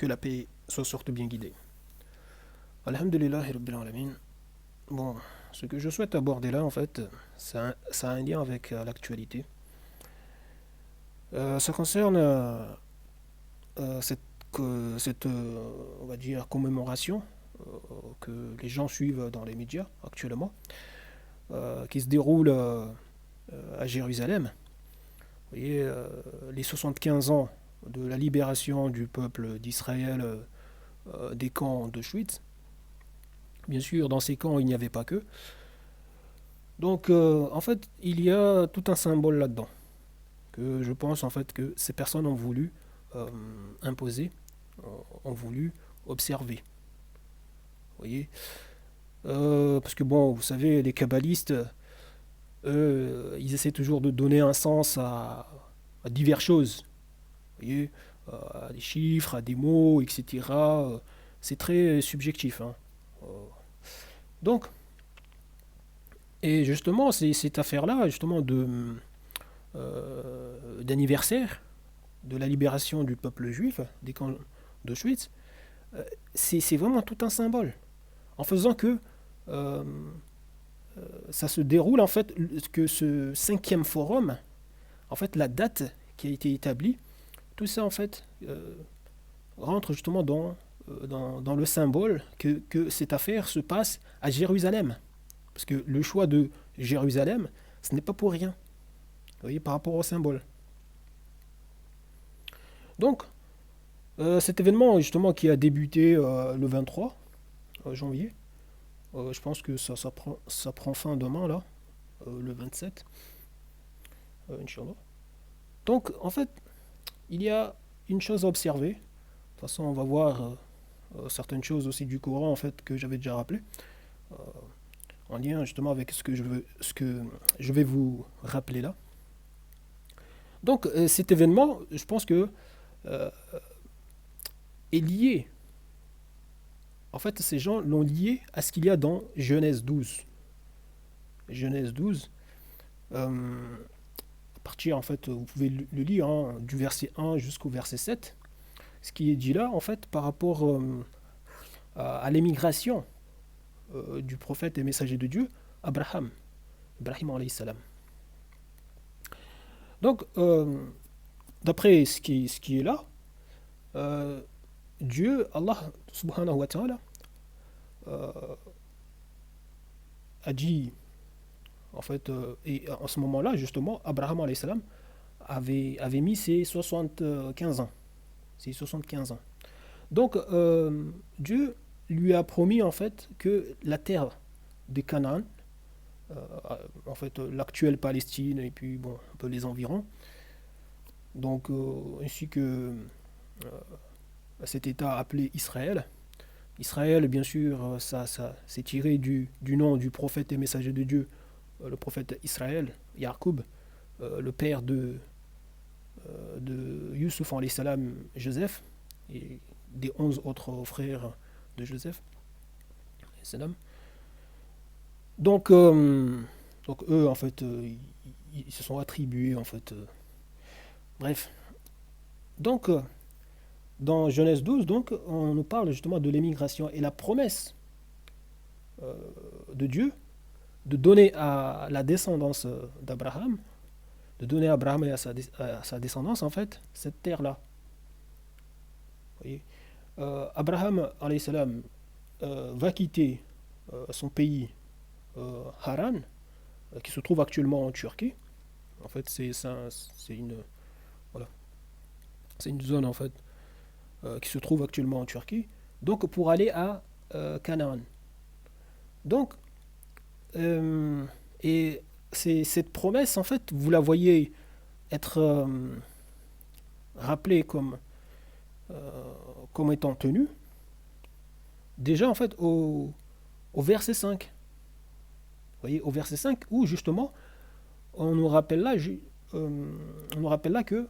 que la paix soit surtout bien guidée. Alhamdulillah Rabbil Alamin. Bon, ce que je souhaite aborder là, en fait, ça a un lien avec l'actualité. Ça concerne cette, on va dire, commémoration que les gens suivent dans les médias actuellement, qui se déroule à Jérusalem. Vous voyez, les 75 ans de la libération du peuple d'Israël des camps d'Auschwitz. Bien sûr, dans ces camps, il n'y avait pas que. Donc, en fait, il y a tout un symbole là-dedans que je pense en fait que ces personnes ont voulu euh, imposer, ont voulu observer. Vous voyez. Parce que bon, vous savez, les kabbalistes, eux, ils essaient toujours de donner un sens à diverses choses. Vous voyez, à des chiffres, à des mots, etc. C'est très subjectif, hein. Euh, Donc, et justement, c'est cette affaire-là, justement, d'anniversaire de la libération du peuple juif des camps d'Auschwitz, c'est vraiment tout un symbole. En faisant que euh, ça se déroule, en fait, que ce cinquième forum, en fait, la date qui a été établie, tout ça, en fait, rentre justement dans le symbole que cette affaire se passe à Jérusalem. Parce que le choix de Jérusalem, ce n'est pas pour rien. Vous voyez, par rapport au symbole. Donc, cet événement, justement, qui a débuté le 23 janvier, je pense que ça prend fin demain, là, le 27, Inch'Allah. Donc, en fait, il y a une chose à observer. De toute façon, on va voir certaines choses aussi du Coran, en fait, que j'avais déjà rappelé, euh, en lien justement avec ce que je vais vous rappeler là. Donc, cet événement, je pense que euh, est lié. En fait, ces gens l'ont lié à ce qu'il y a dans Genèse 12. Genèse 12, à partir, en fait, vous pouvez le lire hein, du verset 1 jusqu'au verset 7. Ce qui est dit là, en fait, par rapport à l'émigration du prophète et messager de Dieu, Ibrahim alayhi salam. Donc, d'après ce qui est là, euh, Dieu, Allah subhanahu wa ta'ala, euh, a dit, en fait, et en ce moment-là, justement, Abraham alayhi salam avait mis ses 75 ans. Ses 75 ans. Donc, Dieu lui a promis, en fait, que la terre de Canaan, euh, en fait, l'actuelle Palestine, et puis, bon, un peu les environs, donc, ainsi que cet État appelé Israël. Israël, bien sûr, ça c'est tiré du nom du prophète et messager de Dieu, le prophète Israël, Yacoub, le père de Youssouf, salam, Joseph, et des 11 autres frères de Joseph. Salam. Donc, donc eux, en fait, ils se sont attribués, en fait. Bref. Donc, dans Genèse 12, donc, on nous parle justement de l'émigration et la promesse euh, de Dieu de donner à la descendance d'Abraham, de donner à Abraham et à sa descendance, en fait, cette terre-là. Vous voyez. Abraham, alayhi salam, va quitter son pays Haran, qui se trouve actuellement en Turquie. En fait, c'est une, voilà, c'est une zone en fait qui se trouve actuellement en Turquie. Donc, pour aller à Canaan. Donc, euh, et cette promesse, en fait, vous la voyez être rappelée comme étant tenue, déjà en fait au verset 5. Vous voyez, au verset 5, où justement, on nous rappelle là, on nous rappelle là que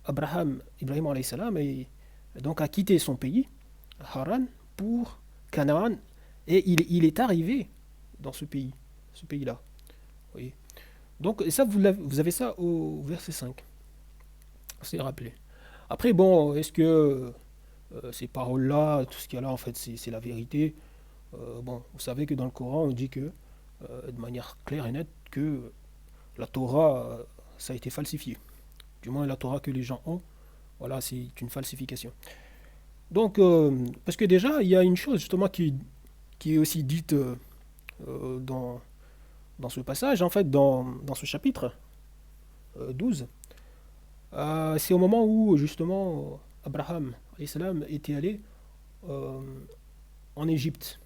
Ibrahim alayhi salam, donc a quitté son pays, Haran, pour Canaan, et il est arrivé dans ce pays-là. Vous voyez. Donc, et ça, vous avez ça au verset 5. C'est rappelé. Après, bon, est-ce que ces paroles-là, tout ce qu'il y a là, en fait, c'est la vérité. Bon, vous savez que dans le Coran, on dit que, de manière claire et nette, que la Torah, ça a été falsifié. Du moins, la Torah que les gens ont, voilà, c'est une falsification. Donc, parce que déjà, il y a une chose justement qui est aussi dite dans, dans ce passage, en fait, dans ce chapitre 12. C'est au moment où justement Abraham salam, était allé euh, en Égypte.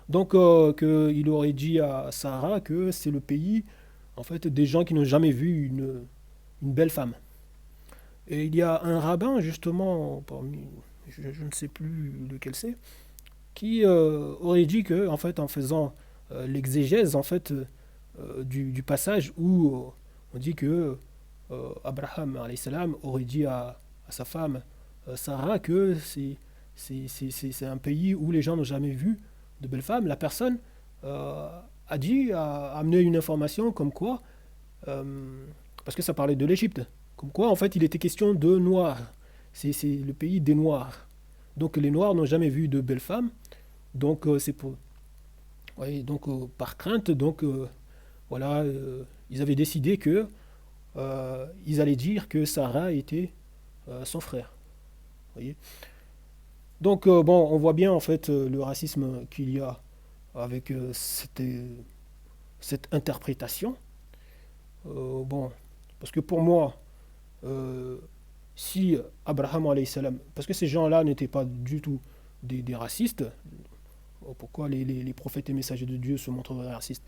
Donc, qu'il aurait dit à Sarah que c'est le pays en fait des gens qui n'ont jamais vu une belle femme. Et il y a un rabbin justement, parmi, je ne sais plus lequel c'est, qui aurait dit que en fait en faisant l'exégèse en fait du passage où on dit que Abraham alayhi salam aurait dit à sa femme Sarah que c'est un pays où les gens n'ont jamais vu de belles femmes. La personne a amené une information comme quoi, parce que ça parlait de l'Égypte, comme quoi en fait il était question de noirs. C'est le pays des noirs. Donc les noirs n'ont jamais vu de belles femmes. Donc c'est pour, ouais, donc par crainte, donc voilà, ils avaient décidé que ils allaient dire que Sarah était son frère. Voyez. Donc bon, on voit bien en fait le racisme qu'il y a avec cette interprétation. Bon, parce que pour moi, euh, si Abraham alayhi salam, parce que ces gens-là n'étaient pas du tout des racistes, pourquoi les prophètes et messagers de Dieu se montreraient racistes?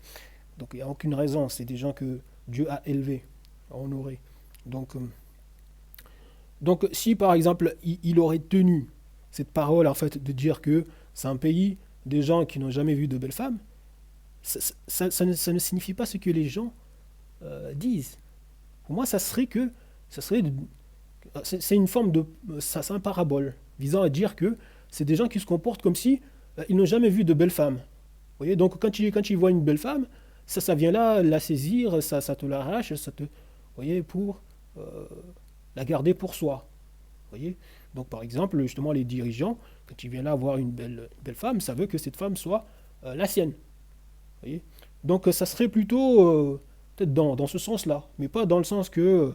Donc il n'y a aucune raison, c'est des gens que Dieu a élevés, a honorés. Donc, donc si par exemple il aurait tenu cette parole en fait de dire que c'est un pays des gens qui n'ont jamais vu de belles femmes, ça ne signifie pas ce que les gens disent. Pour moi, ça serait que ça serait c'est une forme de ça, c'est un parabole visant à dire que c'est des gens qui se comportent comme si ils n'ont jamais vu de belles femmes. Vous voyez, donc quand tu vois une belle femme, ça vient là la saisir, ça te l'arrache, ça te, vous voyez, pour euh, la garder pour soi. Vous voyez, donc par exemple, justement, les dirigeants, quand ils viennent là voir une belle femme, ça veut que cette femme soit la sienne. Vous voyez, donc ça serait plutôt peut-être dans ce sens-là, mais pas dans le sens que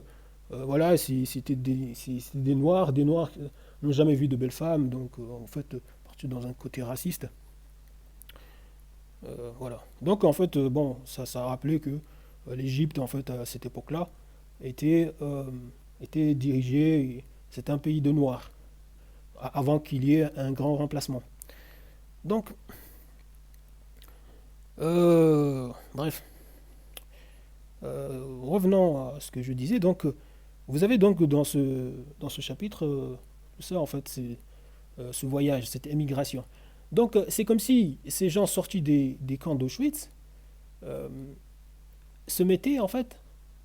voilà, si c'était des noirs qui n'ont jamais vu de belles femmes, donc en fait, partir dans un côté raciste. Voilà. Donc en fait, bon, ça a rappelé que l'Égypte, en fait, à cette époque-là, était, était dirigée, c'était un pays de noirs, avant qu'il y ait un grand remplacement. Donc, bref, revenons à ce que je disais. Donc, vous avez donc dans ce chapitre, tout ça, en fait, c'est ce voyage, cette émigration. Donc, c'est comme si ces gens sortis des camps d'Auschwitz euh, se mettaient, en fait,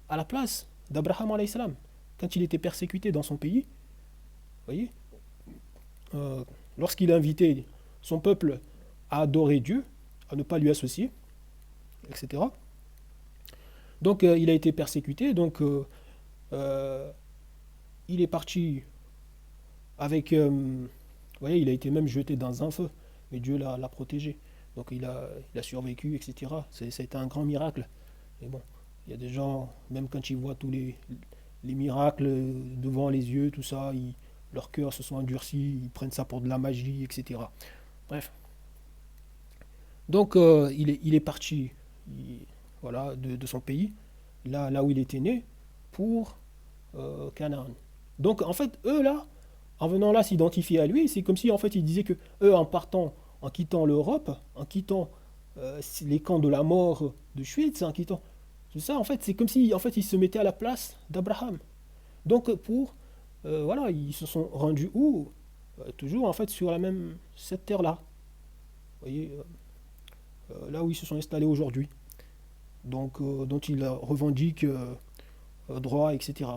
à la place d'Abraham alayhi salam, quand il était persécuté dans son pays. Vous voyez, lorsqu'il a invité son peuple à adorer Dieu, à ne pas lui associer, etc. Donc, il a été persécuté, donc euh, il est parti avec... vous voyez, il a été même jeté dans un feu, mais Dieu l'a protégé. Donc il a survécu, etc. Ça a été un grand miracle. Et bon, il y a des gens, même quand ils voient tous les miracles devant les yeux, tout ça, leurs cœurs se sont endurcis, ils prennent ça pour de la magie, etc. Bref. Donc il est parti voilà, de son pays, là où il était né, pour Canaan. Donc en fait, eux là, en venant là s'identifier à lui, c'est comme si en fait ils disaient que eux en partant, en quittant l'Europe, en quittant les camps de la mort de Schwitz, en quittant tout ça, en fait c'est comme si en fait ils se mettaient à la place d'Abraham. Donc pour voilà, ils se sont rendus où toujours en fait sur la même cette terre là. Vous voyez, là où ils se sont installés aujourd'hui. Donc dont ils revendiquent droit, etc.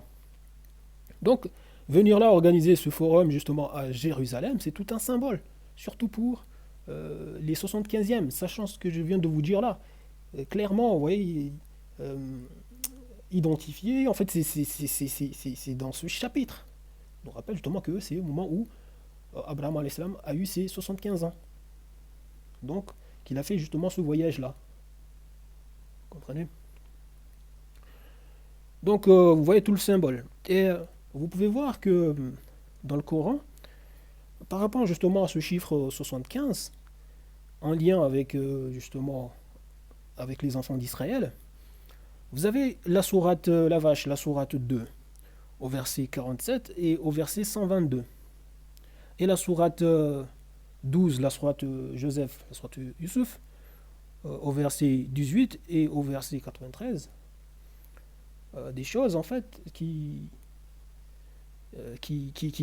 Donc, venir là organiser ce forum justement à Jérusalem, c'est tout un symbole, surtout pour les 75e, sachant ce que je viens de vous dire là. Clairement, vous voyez, euh, identifié, en fait, c'est dans ce chapitre. nous rappelle justement que c'est au moment où Abraham alayhi salam a eu ses 75 ans. Donc, qu'il a fait justement ce voyage-là. Vous comprenez? Donc, vous voyez tout le symbole. Et vous pouvez voir que dans le Coran, par rapport justement à ce chiffre 75, en lien avec justement avec les enfants d'Israël, vous avez la sourate la vache, la sourate 2, au verset 47 et au verset 122. Et la sourate 12, la sourate Joseph, la sourate Yusuf, au verset 18 et au verset 93. Des choses en fait qui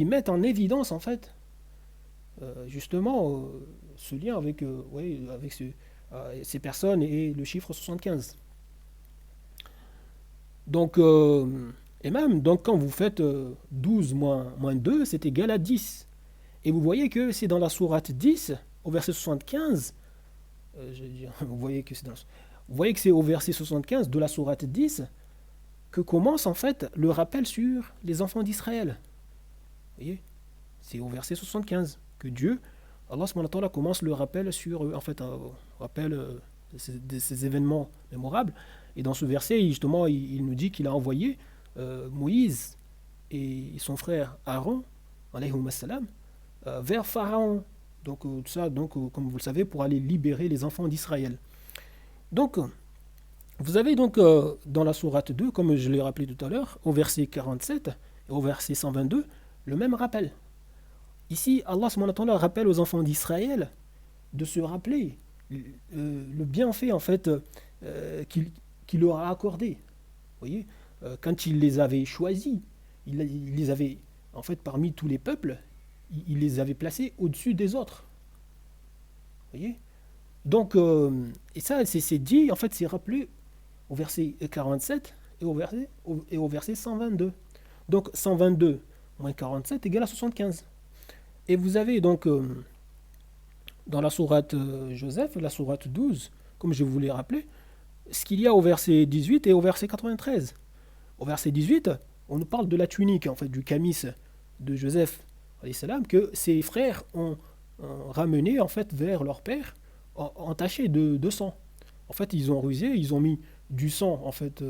mettent en évidence en fait justement ce lien avec, ouais, avec ces personnes et le chiffre 75. Donc, et même donc, quand vous faites 12 moins 2, c'est égal à 10. Et vous voyez que c'est dans la sourate 10, au verset 75, je veux dire, vous voyez que c'est au verset 75 de la sourate 10 que commence en fait le rappel sur les enfants d'Israël. Vous voyez? C'est au verset 75 que Dieu, Allah subhanahu wa ta'ala, commence le rappel sur, en fait, un rappel de ces événements mémorables. Et dans ce verset, justement, il nous dit qu'il a envoyé Moïse et son frère Aaron, alayhi salam, vers Pharaon. Donc, tout ça, donc, comme vous le savez, pour aller libérer les enfants d'Israël. Donc, vous avez donc dans la sourate 2, comme je l'ai rappelé tout à l'heure, au verset 47 et au verset 122, le même rappel. Ici, Allah subhanahu wa ta'ala rappelle aux enfants d'Israël de se rappeler le bienfait en fait qu'il leur a accordé. Vous voyez, quand il les avait choisis, il les avait en fait parmi tous les peuples, il les avait placés au-dessus des autres. Vous voyez. Donc, et ça, c'est dit, en fait, c'est rappelé au verset 47 et au verset 122. Donc, 122 moins 47 égale à 75. Et vous avez donc dans la sourate Joseph, la sourate 12, comme je vous l'ai rappelé, ce qu'il y a au verset 18 et au verset 93. Au verset 18, on nous parle de la tunique, en fait, du camis de Joseph, salam, que ses frères ont ramené en fait vers leur père entaché de sang. En fait, ils ont rusé, ils ont mis du sang en fait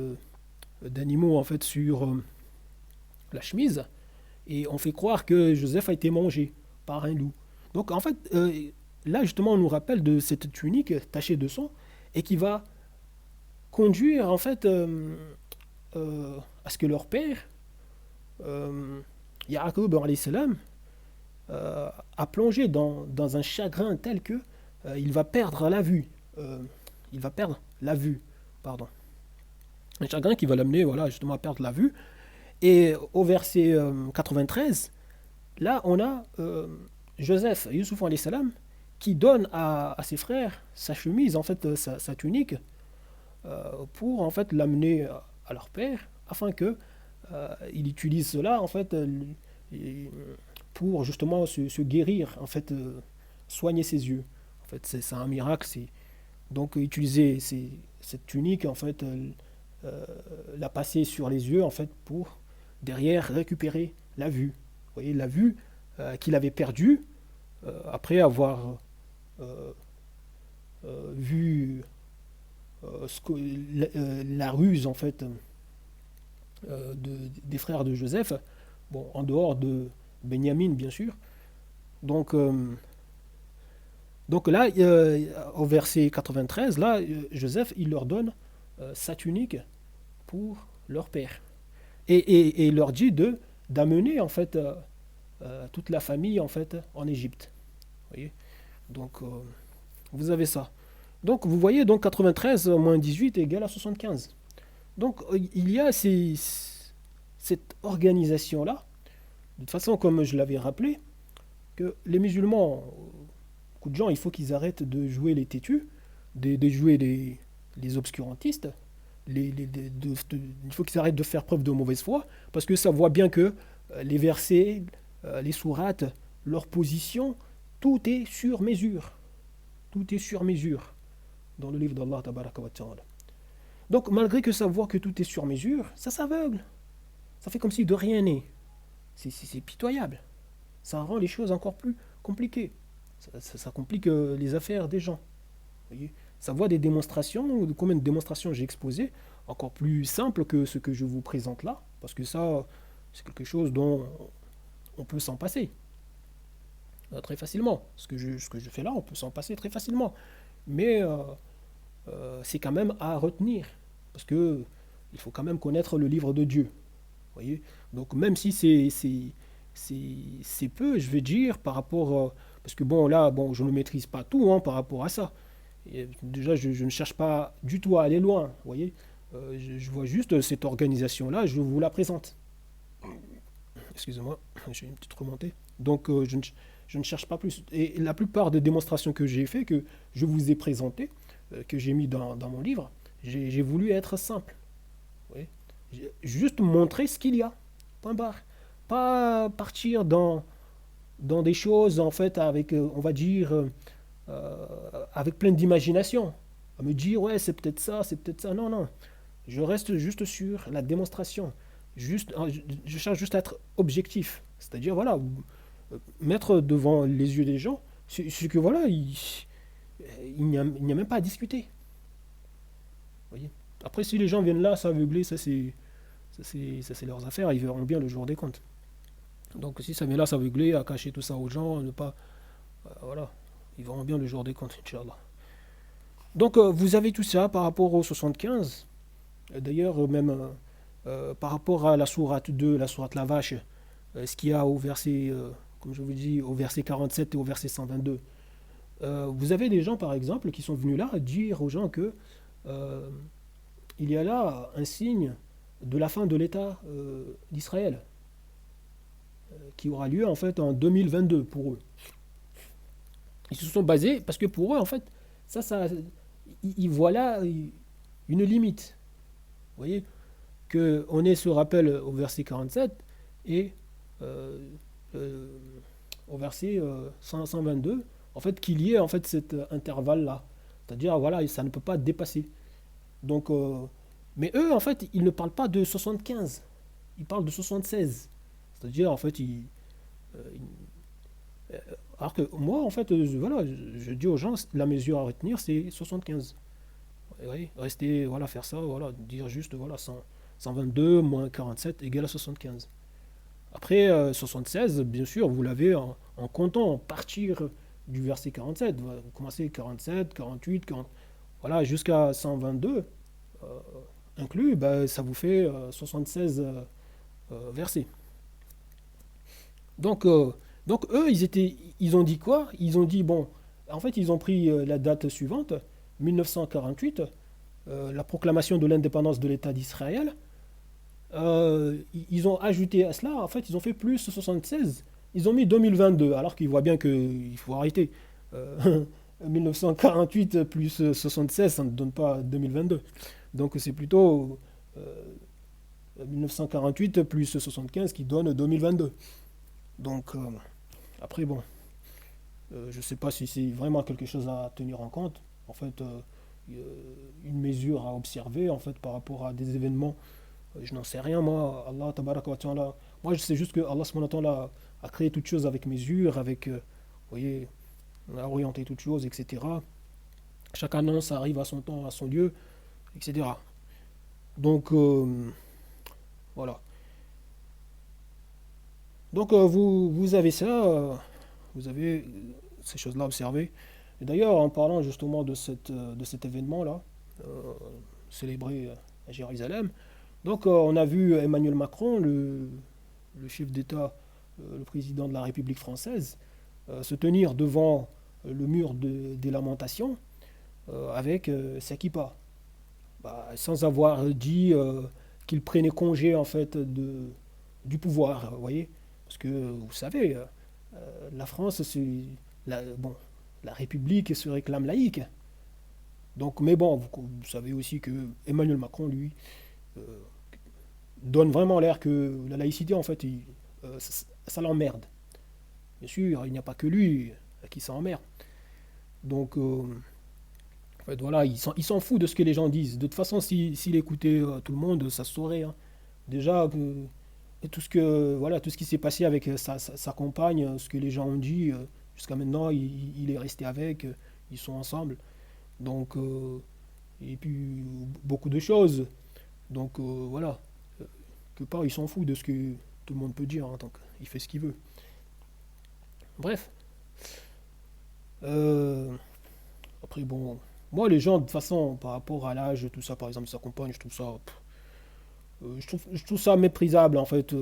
d'animaux en fait sur la chemise et on fait croire que Joseph a été mangé par un loup. Donc en fait, là justement, on nous rappelle de cette tunique tachée de sang et qui va conduire en fait à ce que leur père, Yaakub alayhi salam, a plongé dans un chagrin tel que il va perdre la vue. Il va perdre la vue, pardon. Un chagrin qui va l'amener voilà, justement à perdre la vue. Et au verset 93, là on a Joseph, Youssouf alayhi salam, qui donne à ses frères sa chemise, en fait sa tunique, pour en fait l'amener à leur père, afin que il utilise cela en fait pour justement se guérir, en fait soigner ses yeux. En fait c'est un miracle. Donc utiliser cette tunique en fait la passer sur les yeux en fait pour derrière récupérer la vue. Vous voyez la vue qu'il avait perdue après avoir vu la ruse en fait des frères de Joseph, bon, en dehors de Benjamin bien sûr. Donc, donc là, au verset 93, là, Joseph, il leur donne sa tunique pour leur père. Et il leur dit d'amener en fait toute la famille en fait en Égypte. Vous voyez. Donc vous avez ça. Donc vous voyez donc 93 moins 18 égale à 75. Donc il y a cette organisation là. De toute façon, comme je l'avais rappelé, que les musulmans, beaucoup de gens, il faut qu'ils arrêtent de jouer les têtus, de jouer les obscurantistes. Il faut qu'ils arrêtent de faire preuve de mauvaise foi, parce que ça voit bien que les versets, les sourates, leur position, tout est sur mesure. Tout est sur mesure dans le livre d'Allah Tabaraka wa Ta'ala. Donc malgré que ça voit que tout est sur mesure, ça s'aveugle. Ça fait comme si de rien n'est. c'est pitoyable. Ça rend les choses encore plus compliquées. Ça complique les affaires des gens. Vous voyez, ça voit des démonstrations, combien de démonstrations j'ai exposées, encore plus simples que ce que je vous présente là, parce que ça, c'est quelque chose dont on peut s'en passer très facilement. Ce que je fais là, on peut s'en passer très facilement. Mais c'est quand même à retenir, parce que il faut quand même connaître le livre de Dieu. Vous voyez, donc même si c'est peu, je vais dire, par rapport... parce que bon, là, bon, je ne maîtrise pas tout hein, par rapport à ça. Et déjà, je ne cherche pas du tout à aller loin, vous voyez. Je vois juste cette organisation-là, je vous la présente. Excusez-moi, j'ai une petite remontée. Donc, je ne cherche pas plus. Et la plupart des démonstrations que j'ai fait, que je vous ai présentées, que j'ai mis dans mon livre, j'ai voulu être simple. Vous voyez. Juste montrer ce qu'il y a. Point barre. Pas partir dans des choses, en fait, avec, on va dire, avec plein d'imagination. À me dire, ouais, c'est peut-être ça, c'est peut-être ça. Non, non. Je reste juste sur la démonstration. Juste, je cherche juste à être objectif. C'est-à-dire, voilà, mettre devant les yeux des gens ce que, voilà, il n'y a même pas à discuter. Vous voyez. Après, si les gens viennent là s'aveugler, ça c'est leurs affaires, ils verront bien le jour des comptes. Donc si ça vient là s'aveugler, à cacher tout ça aux gens, ne pas... voilà, ils verront bien le jour des comptes, Inch'Allah. Donc vous avez tout ça par rapport au 75. D'ailleurs, même par rapport à la sourate 2, la sourate la vache, ce qu'il y a au verset, comme je vous dis, au verset 47 et au verset 122. Vous avez des gens, par exemple, qui sont venus là dire aux gens que euh, il y a là un signe de la fin de l'État d'Israël, qui aura lieu en fait en 2022 pour eux. Ils se sont basés, parce que pour eux, en fait, ils voient là une limite. Vous voyez, qu'on ait ce rappel au verset 47 et euh, euh, au verset 122, en fait, qu'il y ait en fait cet intervalle-là. C'est-à-dire, voilà, ça ne peut pas dépasser. Donc, mais eux, en fait, ils ne parlent pas de 75, ils parlent de 76. C'est-à-dire, en fait, alors que moi, en fait, voilà, je dis aux gens, la mesure à retenir, c'est 75. Oui, rester, voilà, faire ça, voilà, dire juste, voilà, 122 moins 47 égale à 75. Après, 76, bien sûr, vous l'avez en comptant, en partir du verset 47. Vous commencez 47, 48, 40, voilà, jusqu'à 122 euh, inclus, ben, ça vous fait 76 versets. Donc, donc eux, ils ont dit quoi? Ils ont dit, bon, en fait, ils ont pris la date suivante, 1948, la proclamation de l'indépendance de l'État d'Israël. Ils ont ajouté à cela, en fait, ils ont fait plus 76. Ils ont mis 2022, alors qu'ils voient bien qu'il faut arrêter. Euh, 1948 plus 76, ça ne donne pas 2022. Donc c'est plutôt 1948 plus 75 qui donne 2022. Donc après, bon, je ne sais pas si c'est vraiment quelque chose à tenir en compte. En fait, une mesure à observer en fait par rapport à des événements. Je n'en sais rien, moi. Allah, tabaraka wa ta'ala. Moi, je sais juste que Allah subhanahu wa ta'ala a créé toutes choses avec mesure, avec, vous voyez, on a orienté toutes choses, etc. Chaque annonce arrive à son temps, à son lieu, etc. Donc, voilà. Donc, vous avez ça, vous avez ces choses-là observées. Et d'ailleurs, en parlant justement de cet événement-là, euh, célébré à Jérusalem, donc on a vu Emmanuel Macron, le chef d'État, le président de la République française, se tenir devant le mur des lamentations avec sa kippa. Bah, sans avoir dit qu'il prenait congé en fait du pouvoir, vous voyez. Parce que vous savez, la France, bon, la République se réclame laïque. Donc, mais bon, vous savez aussi que Emmanuel Macron, lui, euh, donne vraiment l'air que la laïcité, en fait, ça l'emmerde. Bien sûr, il n'y a pas que lui qui s'emmerde. Donc, en fait, voilà, il s'en fout de ce que les gens disent. De toute façon, s'il écoutait tout le monde, ça se saurait. Hein. Déjà, et tout ce que, voilà, tout ce qui s'est passé avec sa compagne, ce que les gens ont dit, jusqu'à maintenant, il est resté avec, ils sont ensemble. Donc, et puis, beaucoup de choses. Donc, voilà. Que part, il s'en fout de ce que tout le monde peut dire, hein, donc il fait ce qu'il veut. Bref. Euh, Après, bon, moi, les gens, de toute façon, par rapport à l'âge, tout ça, par exemple, sa compagne, je trouve ça, je trouve ça méprisable, en fait.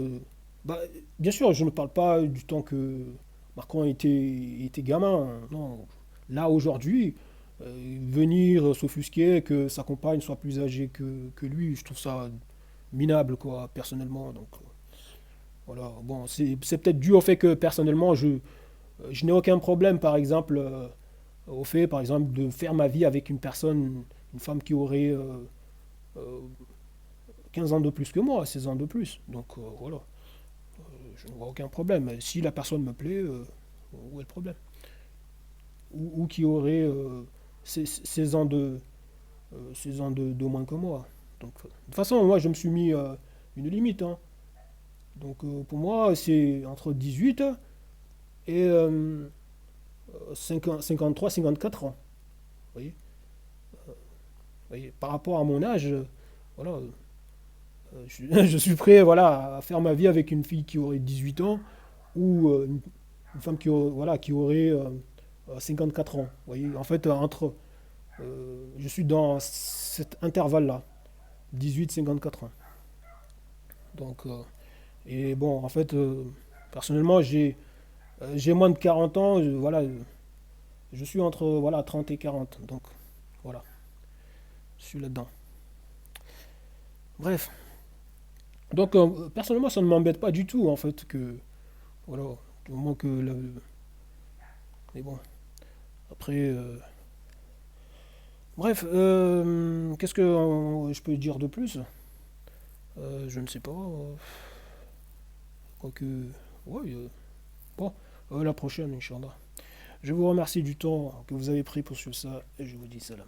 Bah, bien sûr, je ne parle pas du temps que Marcon était gamin, hein, non. Là, aujourd'hui, venir s'offusquer que sa compagne soit plus âgée que lui, je trouve ça minable, quoi, personnellement. Donc, voilà. Bon, c'est peut-être dû au fait que, personnellement, je n'ai aucun problème, par exemple, au fait, par exemple, de faire ma vie avec une personne, une femme qui aurait euh, 15 ans de plus que moi, 16 ans de plus. Donc, voilà. Je ne vois aucun problème. Si la personne me plaît, où est le problème? Ou qui aurait 16 ans de moins que moi. Donc, de toute façon, moi, je me suis mis une limite, hein. Donc, pour moi, c'est entre 18 et 53, 54 ans. Vous voyez? Vous voyez, par rapport à mon âge, voilà, je suis prêt, voilà, à faire ma vie avec une fille qui aurait 18 ans ou une femme voilà, qui aurait 54 ans. Vous voyez, en fait, je suis dans cet intervalle-là, 18-54 ans. Donc, et bon, en fait, personnellement, j'ai moins de 40 ans, voilà, je suis entre voilà, 30 et 40. Donc, voilà, je suis là-dedans. Bref, donc, personnellement, ça ne m'embête pas du tout, en fait, que, voilà, du moment que, mais bon, après, bref, qu'est-ce que je peux dire de plus? Je ne sais pas, quoique, ouais, bon, la prochaine, Inch'Allah. Je vous remercie du temps que vous avez pris pour suivre ça et je vous dis salam.